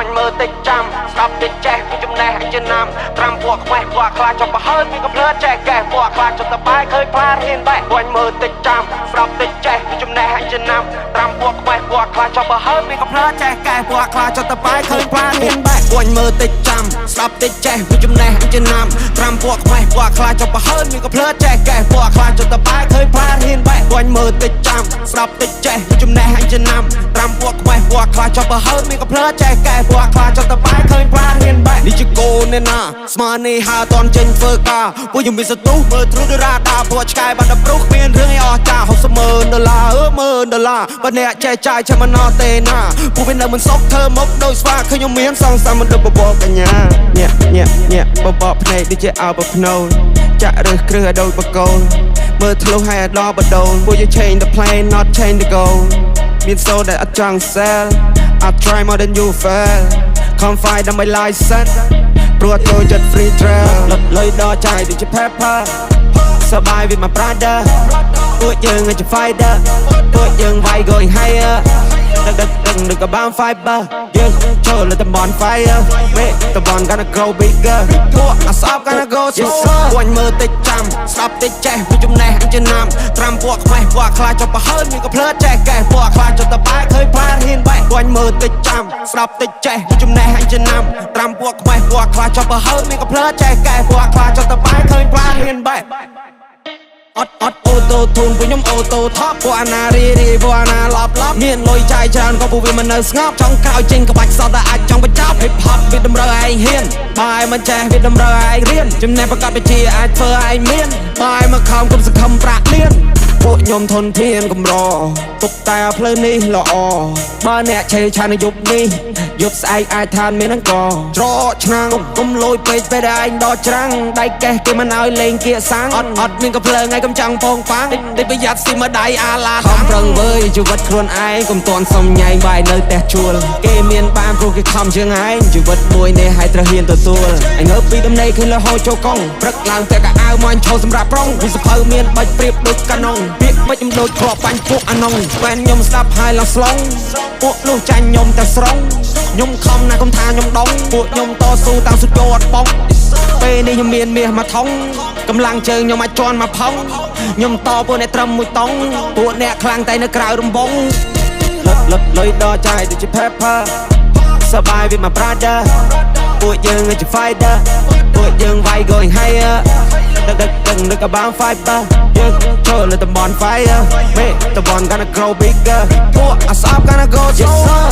quanh mơ tích trăm stop tích che vì trong này trên nam trăm buộc quay qua khai cho bà hơn vì có plơ che kẻ qua khai cho ta bài khơi pha hiên bẹ quanh mơ tích trăm stop tích che vì trong này trên nam trăm buộc quay qua khai cho bà hơn vì có plơ che kẻ qua khai cho ta bài khơi pha hiên bẹ quanh mơ tích trăm stop tích che vì trong này trên nam trăm buộc quay qua khai cho bà hơn vì có plơ che kẻ qua khai cho ta bài khơi pha hiên bẹ quanh mơ tích trăm stop tích che vì trong này trên nam trăm buộc quay qua khai cho bà hơn vì có plơ che kẻ qua khai cho ta bài khơi pha hiên bẹ đi cô nên à Smani hà toàn trên phơ ca vui dùng bị sụt tú mơ through the radar bùa sky ban đập rút miền rương ai cha học sớm mơ đờ la bên này che chai cho mình no tên à phụ bên đâu mình sốc thơ mốc đôi xoa khơi nhung miếng xong xong mình được bò cả nhà nhẹ bò này đi chơi ao bò nâu chả được cửa đôi bò câu mơ through hay đo bò đầu vui you change the plan not change the goal miền sâu that I trăng sell I try more than you fail không phải đam mê licenseព្រោះtôiចិត្ត free trail លុយដល់ចាយដូចជា pepper សบาย with my brother ពួកយើងជា fighter ពួកយើងវាយ going higher ដឹកក៏បាន fiber យើងចូលលើតំបន់ fire មេតំបន់ gonna grow bigger ពួកអាសប gonna go slower គួញមើលតិចចាំស្ដាប់តិចចេះពីចំណេះចំណាំត្រាំពួកខ្វេះពួកខ្លាចចុះប្រហើនមានក៏ភ្លើចេះកែពួកខ្លាចចុះតបែកឃើញផ្លាតហ៊ានបែកគួញមើលតិចចាំស្ដាប់តិចចេះពីចំណេះចំណាំត្រាំពួកខ្វេះពួកខ្លាចចុះប្រហើនមានក៏ភ្លើចេះកែពួកខ្លាចចុះតបែកឃើញផ្លាតហ៊ានបែកអត់អូតូទូនពួកខ្ញុំអូតូថប់ពួកអាណារីពួកអាណាឡប់មានលុយចាយច្រើនក៏ពួកវាមិននៅស្ងប់ចង់ក្រោយចេញក្បាច់សតតែអាចចង់បញ្ចប់ hip hop វាតម្រូវឯងហ៊ានបាយមិនចេះវាតម្រូវឯងរៀនចំណេះប្រកបវិជ្ជាអាចធ្វើឯងមានបាយមកខំគុំសង្ឃឹមប្រាក់លៀនពួកខ្ញុំធនធានកម្រទុកតែផ្លូវនេះល្អបើអ្នកឆេឆានយប់នេះយប់ស្អែកអាចឋានមានអង្គច្រកឆ្នាំងគុំលួយពេកពេលឯងដកច្រាំងដៃកេះគេមិនឲ្យលេងគៀកសាំងអត់មានកំភ្លើងឯងកំចង់ពងប៉ាំងតិចប្រយ័ត្នស៊ីមើដៃអាឡាខំប្រឹងវើយជីវិតខ្លួនឯងកុំតន់សុំញ៉ៃបាយនៅផ្ទះជួលគេមានបានព្រោះគេខំជាងឯងជីវិតមួយនេះឲ្យត្រូវហ៊ានទទួលឯងងើបពីដំណេកឃើញលហោចូលកង់ព្រឹកឡើងតែកៅអៅមកឈោសម្រាប់ប្រុងវាសភៅមានបាច់ព្រៀបដូចកាណុងពាក្យមិនខ្ញុំដូចគ្រាប់បាញ់ពួកអាណុងហ្វេនខ្ញុំស្ដាប់ហើយឡើងស្លងពួកនោះចាញ់ខ្ញុំតែស្រងខ្ញុំខំណាស់កុំថាខ្ញុំដងពួកខ្ញុំតស៊ូតាំងសុទ្ធអត់បងពេលនេះខ្ញុំមានមាសមួយថងកម្លាំងជើងខ្ញុំអាចជន់មកផុងខ្ញុំតពួកអ្នកត្រឹមមួយតង់ពួកអ្នកខ្លាំងតែនៅក្រៅរំបងលុយដល់ចាយដូចជា pepper សบาย with my brother ពួកយើងជា fighter ពួកយើងវាយ going higher ដឹកក៏បាន fiber យើងចូលលើតំបន់ fire មេតំបន់ gonna grow bigger ពួកអាសប gonna go slower